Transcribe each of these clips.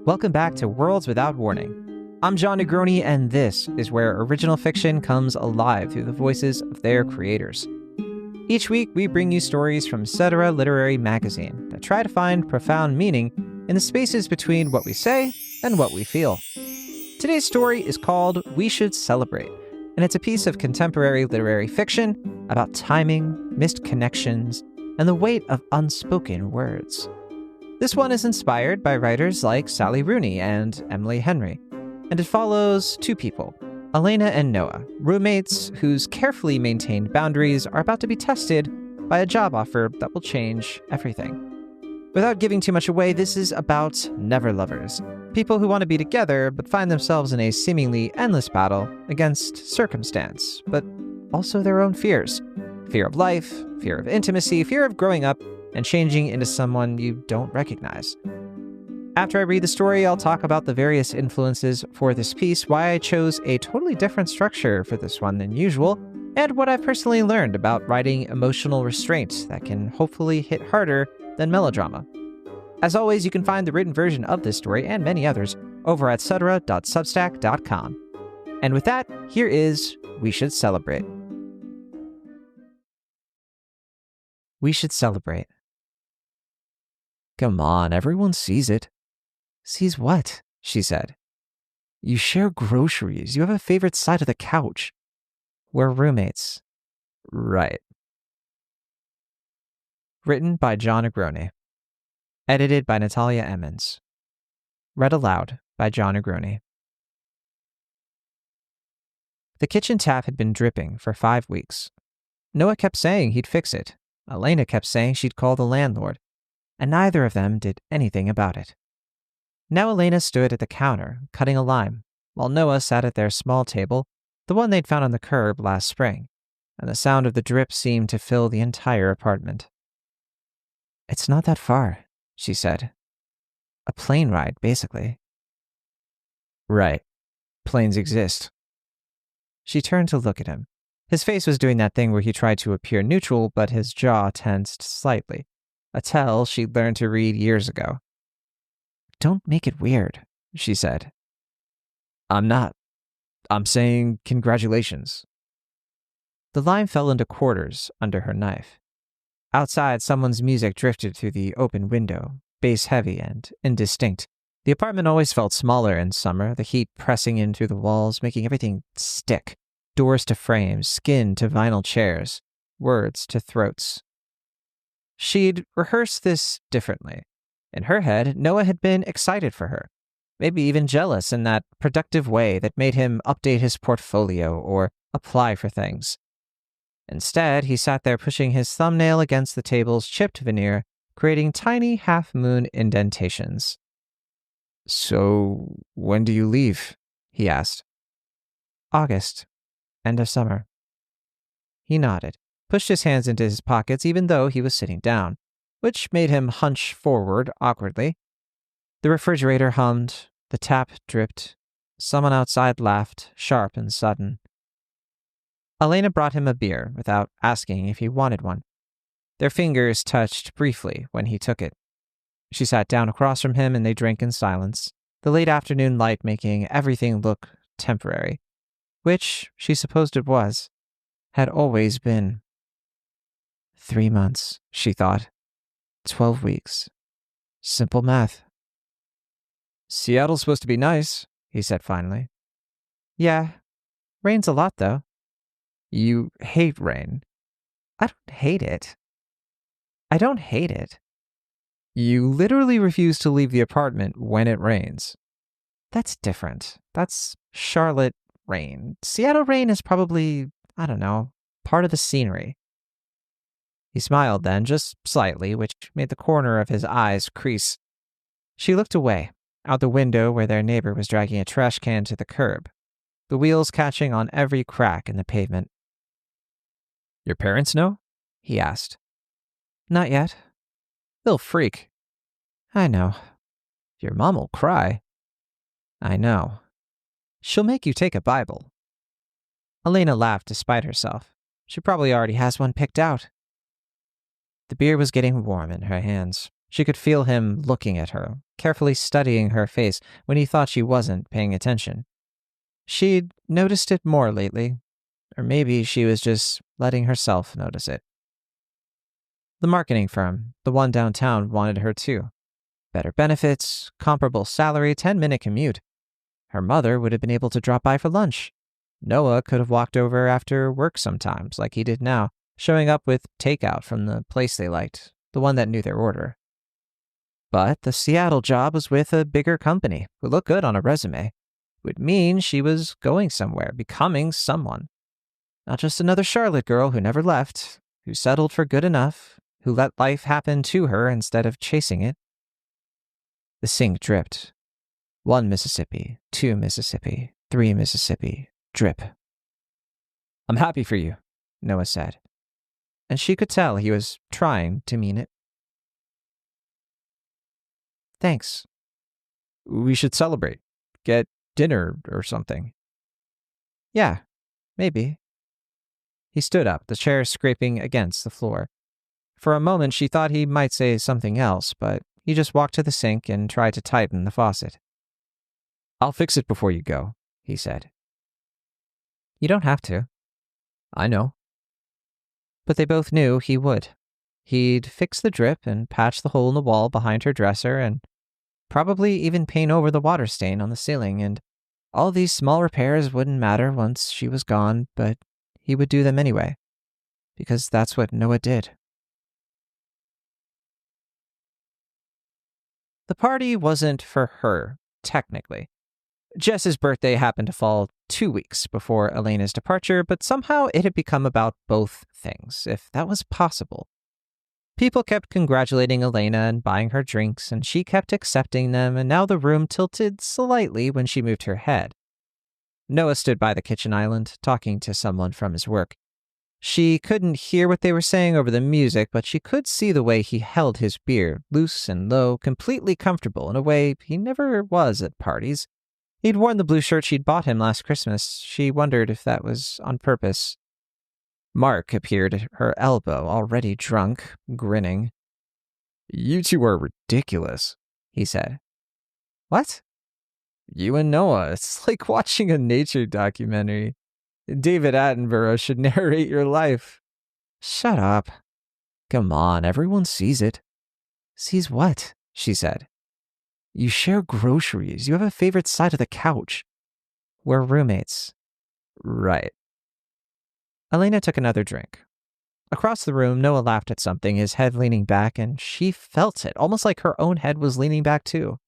Welcome back to Worlds Without Warning. I'm Jon Negroni, and this is where original fiction comes alive through the voices of their creators. Each week, we bring you stories from Etc. Literary Magazine that try to find profound meaning in the spaces between what we say and what we feel. Today's story is called We Should Celebrate, and it's a piece of contemporary literary fiction about timing, missed connections, and the weight of unspoken words. This one is inspired by writers like Sally Rooney and Emily Henry, and it follows two people, Elena and Noah, roommates whose carefully maintained boundaries are about to be tested by a job offer that will change everything. Without giving too much away, this is about never lovers, people who want to be together but find themselves in a seemingly endless battle against circumstance, but also their own fears. Fear of life, fear of intimacy, fear of growing up and changing into someone you don't recognize. After I read the story, I'll talk about the various influences for this piece, why I chose a totally different structure for this one than usual, and what I've personally learned about writing emotional restraint that can hopefully hit harder than melodrama. As always, you can find the written version of this story and many others over at cetera.substack.com. And with that, here is We Should Celebrate. We should celebrate. Come on, everyone sees it. Sees what? She said. You share groceries. You have a favorite side of the couch. We're roommates. Right. Written by Jon Negroni. Edited by Natalia Emmons. Read aloud by Jon Negroni. The kitchen tap had been dripping for 5 weeks. Noah kept saying he'd fix it. Elena kept saying she'd call the landlord, and neither of them did anything about it. Now Elena stood at the counter, cutting a lime, while Noah sat at their small table, the one they'd found on the curb last spring, and the sound of the drip seemed to fill the entire apartment. It's not that far, she said. A plane ride, basically. Right. Planes exist. She turned to look at him. His face was doing that thing where he tried to appear neutral, but his jaw tensed slightly, a tell she'd learned to read years ago. Don't make it weird, she said. I'm not. I'm saying congratulations. The lime fell into quarters under her knife. Outside, someone's music drifted through the open window, bass-heavy and indistinct. The apartment always felt smaller in summer, the heat pressing in through the walls, making everything stick. Doors to frames, skin to vinyl chairs, words to throats. She'd rehearsed this differently. In her head, Noah had been excited for her, maybe even jealous in that productive way that made him update his portfolio or apply for things. Instead, he sat there pushing his thumbnail against the table's chipped veneer, creating tiny half-moon indentations. So, when do you leave? He asked. August. End of summer. He nodded, pushed his hands into his pockets even though he was sitting down, which made him hunch forward awkwardly. The refrigerator hummed, the tap dripped, someone outside laughed, sharp and sudden. Elena brought him a beer without asking if he wanted one. Their fingers touched briefly when he took it. She sat down across from him and they drank in silence, the late afternoon light making everything look temporary. Which, she supposed it was, had always been. 3 months, she thought. 12 weeks. Simple math. Seattle's supposed to be nice, he said finally. Yeah. Rains a lot, though. You hate rain. I don't hate it. I don't hate it. You literally refuse to leave the apartment when it rains. That's different. That's Charlotte rain. Seattle rain is probably, I don't know, part of the scenery. He smiled then, just slightly, which made the corner of his eyes crease. She looked away, out the window where their neighbor was dragging a trash can to the curb, the wheels catching on every crack in the pavement. Your parents know? He asked. Not yet. They'll freak. I know. Your mom will cry. I know. She'll make you take a Bible. Elena laughed despite herself. She probably already has one picked out. The beer was getting warm in her hands. She could feel him looking at her, carefully studying her face when he thought she wasn't paying attention. She'd noticed it more lately, or maybe she was just letting herself notice it. The marketing firm, the one downtown, wanted her too. Better benefits, comparable salary, 10-minute commute. Her mother would have been able to drop by for lunch. Noah could have walked over after work sometimes, like he did now, showing up with takeout from the place they liked, the one that knew their order. But the Seattle job was with a bigger company, who looked good on a resume. Would mean she was going somewhere, becoming someone. Not just another Charlotte girl who never left, who settled for good enough, who let life happen to her instead of chasing it. The sink dripped. 1 Mississippi, 2 Mississippi, 3 Mississippi, drip. "I'm happy for you," Noah said. And she could tell he was trying to mean it. "Thanks." "We should celebrate. Get dinner or something." "Yeah, maybe." He stood up, the chair scraping against the floor. For a moment, she thought he might say something else, but he just walked to the sink and tried to tighten the faucet. "I'll fix it before you go," he said. "You don't have to." "I know." But they both knew he would. He'd fix the drip and patch the hole in the wall behind her dresser and probably even paint over the water stain on the ceiling, and all these small repairs wouldn't matter once she was gone, but he would do them anyway, because that's what Noah did. The party wasn't for her, technically. Jess's birthday happened to fall 2 weeks before Elena's departure, but somehow it had become about both things, if that was possible. People kept congratulating Elena and buying her drinks, and she kept accepting them, and now the room tilted slightly when she moved her head. Noah stood by the kitchen island, talking to someone from his work. She couldn't hear what they were saying over the music, but she could see the way he held his beer, loose and low, completely comfortable in a way he never was at parties. He'd worn the blue shirt she'd bought him last Christmas. She wondered if that was on purpose. Mark appeared at her elbow, already drunk, grinning. "You two are ridiculous," he said. "What?" "You and Noah. It's like watching a nature documentary. David Attenborough should narrate your life." "Shut up." "Come on, everyone sees it." "Sees what?" she said. "You share groceries. You have a favorite side of the couch." "We're roommates." "Right." Elena took another drink. Across the room, Noah laughed at something, his head leaning back, and she felt it, almost like her own head was leaning back too.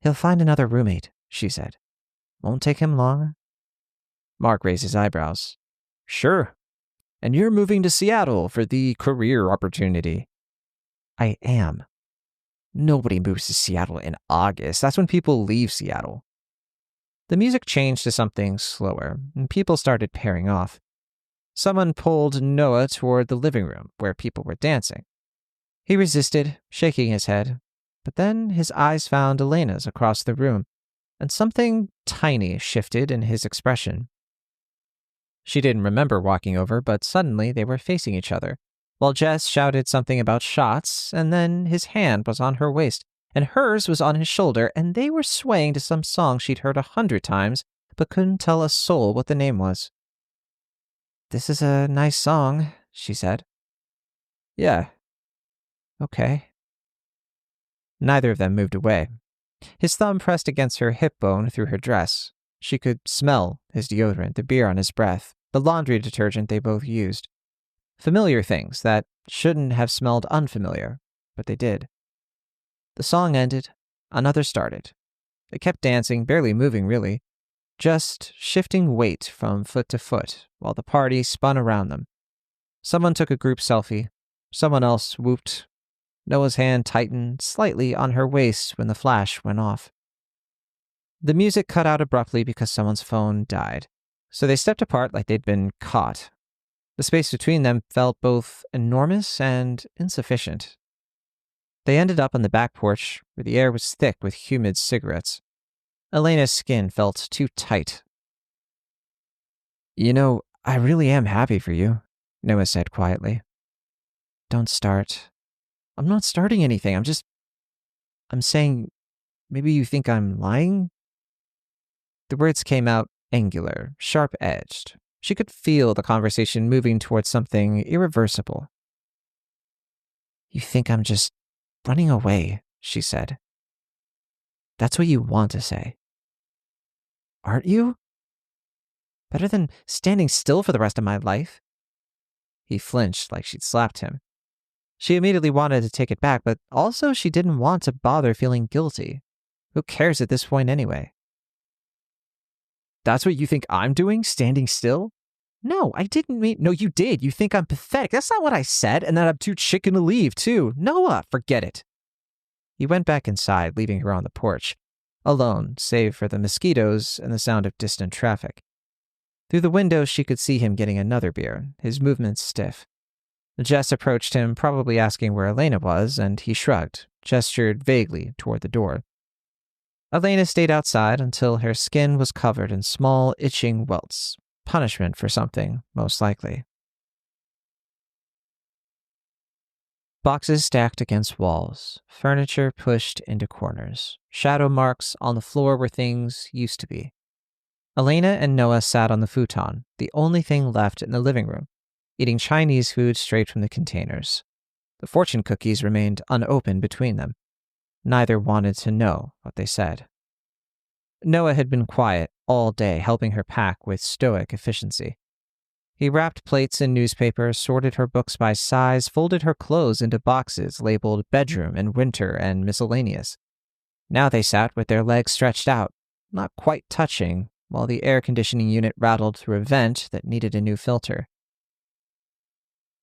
"He'll find another roommate," she said. "Won't take him long." Mark raised his eyebrows. "Sure. And you're moving to Seattle for the career opportunity." "I am." "Nobody moves to Seattle in August. That's when people leave Seattle." The music changed to something slower, and people started pairing off. Someone pulled Noah toward the living room, where people were dancing. He resisted, shaking his head, but then his eyes found Elena's across the room, and something tiny shifted in his expression. She didn't remember walking over, but suddenly they were facing each other, while Jess shouted something about shots, and then his hand was on her waist, and hers was on his shoulder, and they were swaying to some song she'd heard 100 times, but couldn't tell a soul what the name was. "This is a nice song," she said. "Yeah." "Okay." Neither of them moved away. His thumb pressed against her hip bone through her dress. She could smell his deodorant, the beer on his breath, the laundry detergent they both used. Familiar things that shouldn't have smelled unfamiliar, but they did. The song ended. Another started. They kept dancing, barely moving really, just shifting weight from foot to foot while the party spun around them. Someone took a group selfie. Someone else whooped. Noah's hand tightened slightly on her waist when the flash went off. The music cut out abruptly because someone's phone died, so they stepped apart like they'd been caught. The space between them felt both enormous and insufficient. They ended up on the back porch, where the air was thick with humid cigarettes. Elena's skin felt too tight. "You know, I really am happy for you," Noah said quietly. "Don't start." "I'm not starting anything, I'm just..." I'm saying, maybe you think I'm lying? The words came out angular, sharp-edged. She could feel the conversation moving towards something irreversible. You think I'm just running away, she said. That's what you want to say. Aren't you? Better than standing still for the rest of my life. He flinched like she'd slapped him. She immediately wanted to take it back, but also she didn't want to bother feeling guilty. Who cares at this point anyway? That's what you think I'm doing, standing still? No, I didn't mean... No, you did. You think I'm pathetic. That's not what I said, and that I'm too chicken to leave, too. Noah, forget it. He went back inside, leaving her on the porch, alone, save for the mosquitoes and the sound of distant traffic. Through the window, she could see him getting another beer, his movements stiff. Jess approached him, probably asking where Elena was, and he shrugged, gestured vaguely toward the door. Elena stayed outside until her skin was covered in small, itching welts. Punishment for something, most likely. Boxes stacked against walls, furniture pushed into corners, shadow marks on the floor where things used to be. Elena and Noah sat on the futon, the only thing left in the living room, eating Chinese food straight from the containers. The fortune cookies remained unopened between them. Neither wanted to know what they said. Noah had been quiet all day, helping her pack with stoic efficiency. He wrapped plates in newspaper, sorted her books by size, folded her clothes into boxes labeled bedroom and winter and miscellaneous. Now they sat with their legs stretched out, not quite touching, while the air conditioning unit rattled through a vent that needed a new filter.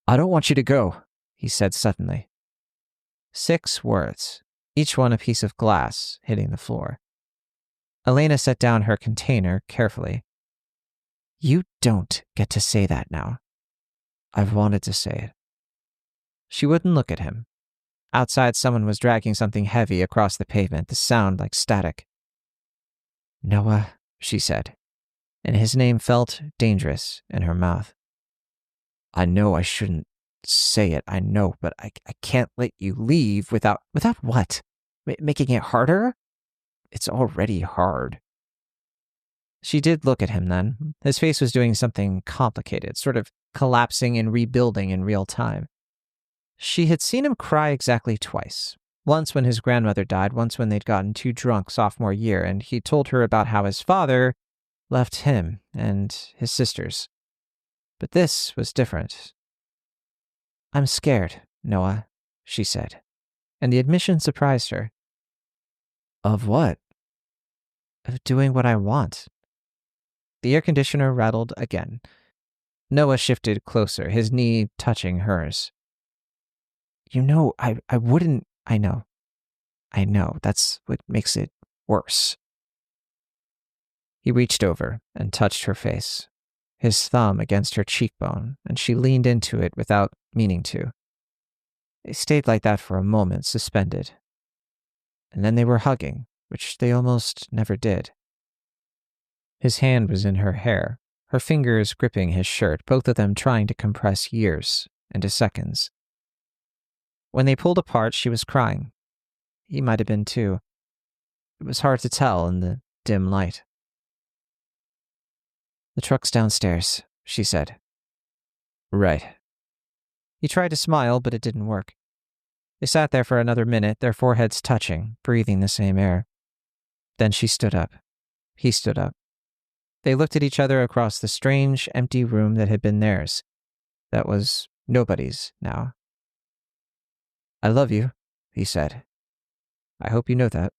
I don't want you to go, he said suddenly. 6 words, each one a piece of glass hitting the floor. Elena set down her container carefully. You don't get to say that now. I've wanted to say it. She wouldn't look at him. Outside, someone was dragging something heavy across the pavement, the sound like static. Noah, she said, and his name felt dangerous in her mouth. I know I shouldn't say it, I know, but I can't let you leave without... Without what? Making it harder? It's already hard. She did look at him then. His face was doing something complicated, sort of collapsing and rebuilding in real time. She had seen him cry exactly twice. Once when his grandmother died, once when they'd gotten too drunk sophomore year, and he told her about how his father left him and his sisters. But this was different. I'm scared, Noah, she said, and the admission surprised her. Of what? Of doing what I want. The air conditioner rattled again. Noah shifted closer, his knee touching hers. You know, I wouldn't... I know. That's what makes it worse. He reached over and touched her face, his thumb against her cheekbone, and she leaned into it without meaning to. They stayed like that for a moment, suspended. And then they were hugging, which they almost never did. His hand was in her hair, her fingers gripping his shirt, both of them trying to compress years into seconds. When they pulled apart, she was crying. He might have been too. It was hard to tell in the dim light. The truck's downstairs, she said. Right. He tried to smile, but it didn't work. They sat there for another minute, their foreheads touching, breathing the same air. Then she stood up. He stood up. They looked at each other across the strange, empty room that had been theirs. That was nobody's now. I love you, he said. I hope you know that.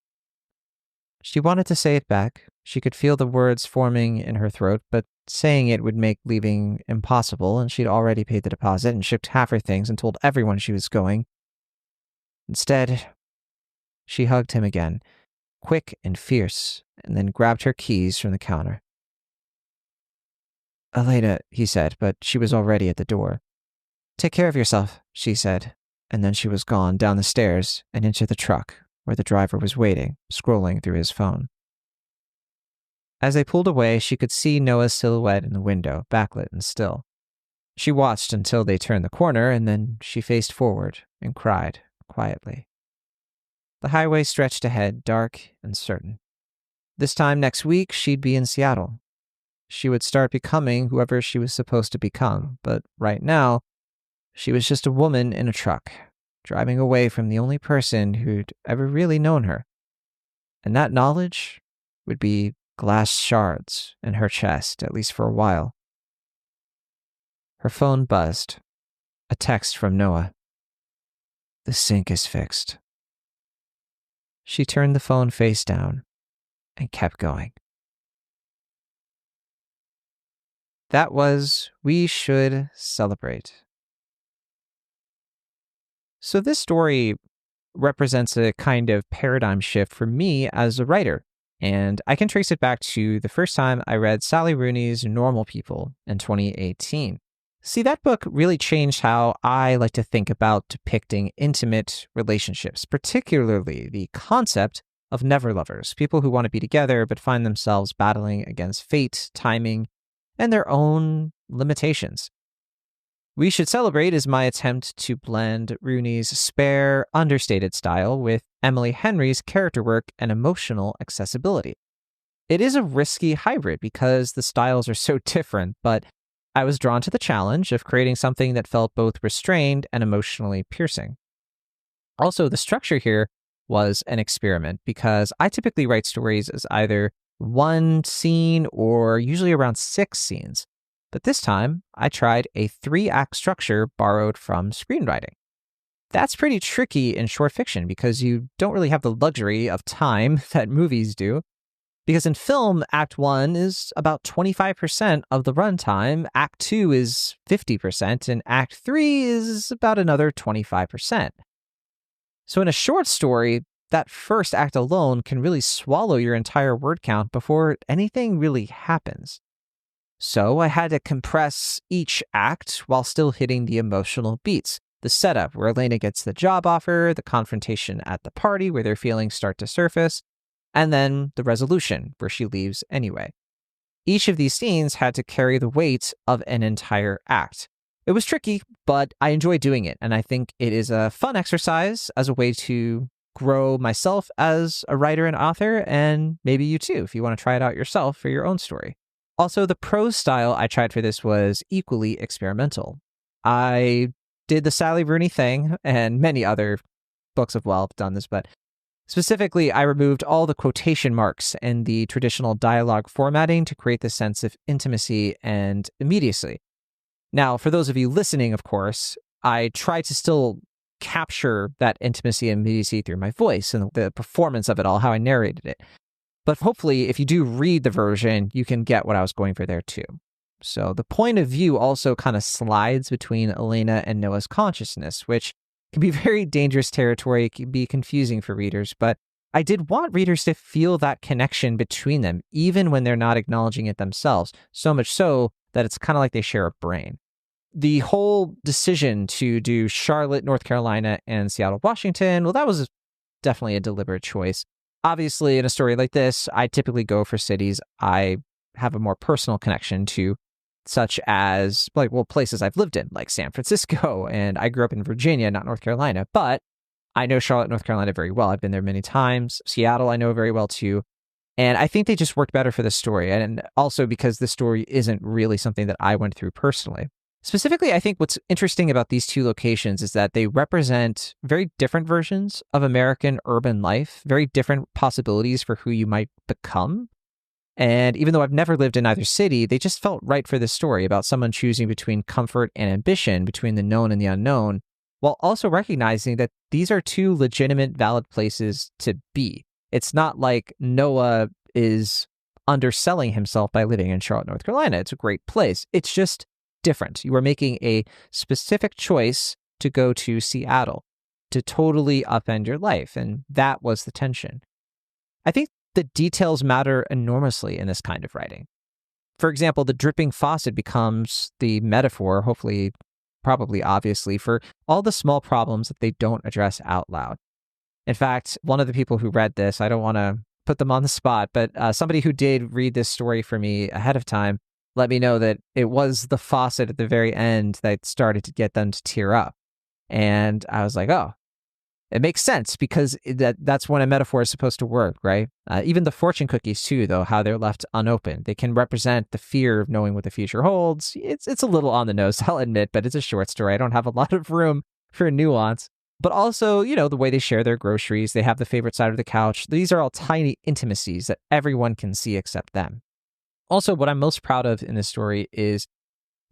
She wanted to say it back. She could feel the words forming in her throat, but saying it would make leaving impossible, and she'd already paid the deposit and shipped half her things and told everyone she was going. Instead, she hugged him again, quick and fierce, and then grabbed her keys from the counter. Elena, he said, but she was already at the door. Take care of yourself, she said, and then she was gone down the stairs and into the truck, where the driver was waiting, scrolling through his phone. As they pulled away, she could see Noah's silhouette in the window, backlit and still. She watched until they turned the corner, and then she faced forward and cried quietly. The highway stretched ahead, dark and certain. This time next week, she'd be in Seattle. She would start becoming whoever she was supposed to become, but right now, she was just a woman in a truck, driving away from the only person who'd ever really known her. And that knowledge would be glass shards in her chest, at least for a while. Her phone buzzed. A text from Noah. The sink is fixed. She turned the phone face down and kept going. That was We Should Celebrate. So this story represents a kind of paradigm shift for me as a writer, and I can trace it back to the first time I read Sally Rooney's Normal People in 2018. See, that book really changed how I like to think about depicting intimate relationships, particularly the concept of never lovers, people who want to be together but find themselves battling against fate, timing, and their own limitations. We Should Celebrate is my attempt to blend Rooney's spare, understated style with Emily Henry's character work and emotional accessibility. It is a risky hybrid because the styles are so different, but I was drawn to the challenge of creating something that felt both restrained and emotionally piercing. Also, the structure here was an experiment because I typically write stories as either one scene or usually around 6 scenes. But this time, I tried a 3-act structure borrowed from screenwriting. That's pretty tricky in short fiction because you don't really have the luxury of time that movies do. Because in film, Act 1 is about 25% of the runtime, Act 2 is 50%, and Act 3 is about another 25%. So in a short story, that first act alone can really swallow your entire word count before anything really happens. So I had to compress each act while still hitting the emotional beats. The setup, where Elena gets the job offer, the confrontation at the party, where their feelings start to surface, and then the resolution, where she leaves anyway. Each of these scenes had to carry the weight of an entire act. It was tricky, but I enjoy doing it, and I think it is a fun exercise as a way to grow myself as a writer and author, and maybe you too, if you want to try it out yourself for your own story. Also, the prose style I tried for this was equally experimental. I did the Sally Rooney thing, and many other books have done this, but specifically, I removed all the quotation marks and the traditional dialogue formatting to create the sense of intimacy and immediacy. Now, for those of you listening, of course, I try to still capture that intimacy and immediacy through my voice and the performance of it all, how I narrated it. But hopefully, if you do read the version, you can get what I was going for there too. So the point of view also kind of slides between Elena and Noah's consciousness, which can be very dangerous territory. It can be confusing for readers, but I did want readers to feel that connection between them, even when they're not acknowledging it themselves, so much so that it's kind of like they share a brain. The whole decision to do Charlotte, North Carolina, and Seattle, Washington, well, that was definitely a deliberate choice. Obviously, in a story like this, I typically go for cities I have a more personal connection to, such as, places I've lived in, like San Francisco, and I grew up in Virginia, not North Carolina, but I know Charlotte, North Carolina very well. I've been there many times. Seattle, I know very well too. And I think they just worked better for the story. And also because the story isn't really something that I went through personally. Specifically, I think what's interesting about these two locations is that they represent very different versions of American urban life, very different possibilities for who you might become. And even though I've never lived in either city, they just felt right for this story about someone choosing between comfort and ambition, between the known and the unknown, while also recognizing that these are two legitimate, valid places to be. It's not like Noah is underselling himself by living in Charlotte, North Carolina. It's a great place. It's just different. You are making a specific choice to go to Seattle, to totally upend your life. And that was the tension. I think the details matter enormously in this kind of writing. For example, the dripping faucet becomes the metaphor, hopefully, probably obviously, for all the small problems that they don't address out loud. In fact, one of the people who read this, I don't want to put them on the spot, but somebody who did read this story for me ahead of time let me know that it was the faucet at the very end that started to get them to tear up. And I was like, oh, It makes sense because that's when a metaphor is supposed to work, right? Even the fortune cookies too, though, how they're left unopened. They can represent the fear of knowing what the future holds. It's a little on the nose, I'll admit, but it's a short story. I don't have a lot of room for nuance. But also, the way they share their groceries, they have the favorite side of the couch. These are all tiny intimacies that everyone can see except them. Also, what I'm most proud of in this story is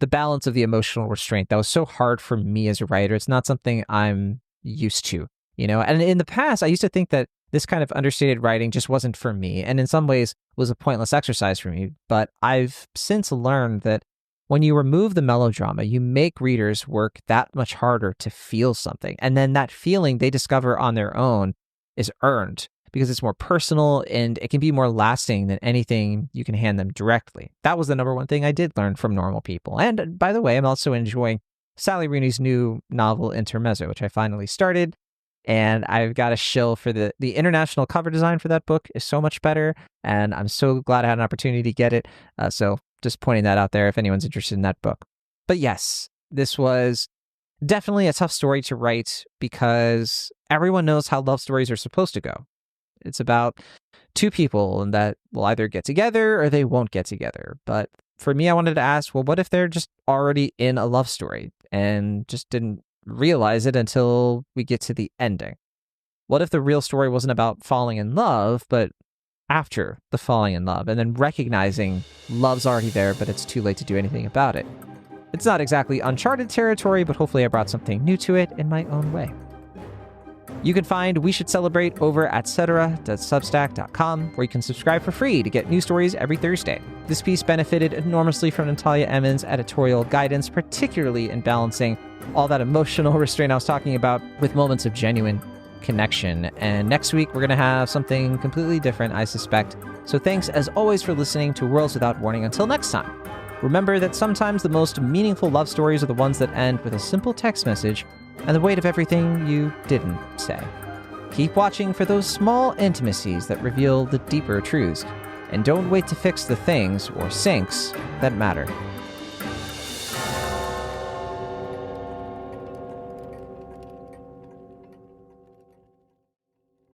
the balance of the emotional restraint that was so hard for me as a writer. It's not something I'm used to. And in the past, I used to think that this kind of understated writing just wasn't for me, and in some ways was a pointless exercise for me. But I've since learned that when you remove the melodrama, you make readers work that much harder to feel something. And then that feeling they discover on their own is earned because it's more personal and it can be more lasting than anything you can hand them directly. That was the number one thing I did learn from Normal People. And by the way, I'm also enjoying Sally Rooney's new novel, Intermezzo, which I finally started. And I've got a shill for the international cover design for that book is so much better. And I'm so glad I had an opportunity to get it. So just pointing that out there if anyone's interested in that book. But yes, this was definitely a tough story to write because everyone knows how love stories are supposed to go. It's about two people and that will either get together or they won't get together. But for me, I wanted to ask, well, what if they're just already in a love story and just didn't realize it until we get to the ending? What if the real story wasn't about falling in love, but after the falling in love and then recognizing love's already there, but it's too late to do anything about it? It's not exactly uncharted territory, but hopefully I brought something new to it in my own way. You can find We Should Celebrate over at cetera.substack.com, where you can subscribe for free to get new stories every Thursday. This piece benefited enormously from Natalia Emmons' editorial guidance, particularly in balancing all that emotional restraint I was talking about with moments of genuine connection. And next week, we're going to have something completely different, I suspect. So thanks, as always, for listening to Worlds Without Warning. Until next time, remember that sometimes the most meaningful love stories are the ones that end with a simple text message and the weight of everything you didn't say. Keep watching for those small intimacies that reveal the deeper truths, and don't wait to fix the things or sinks that matter.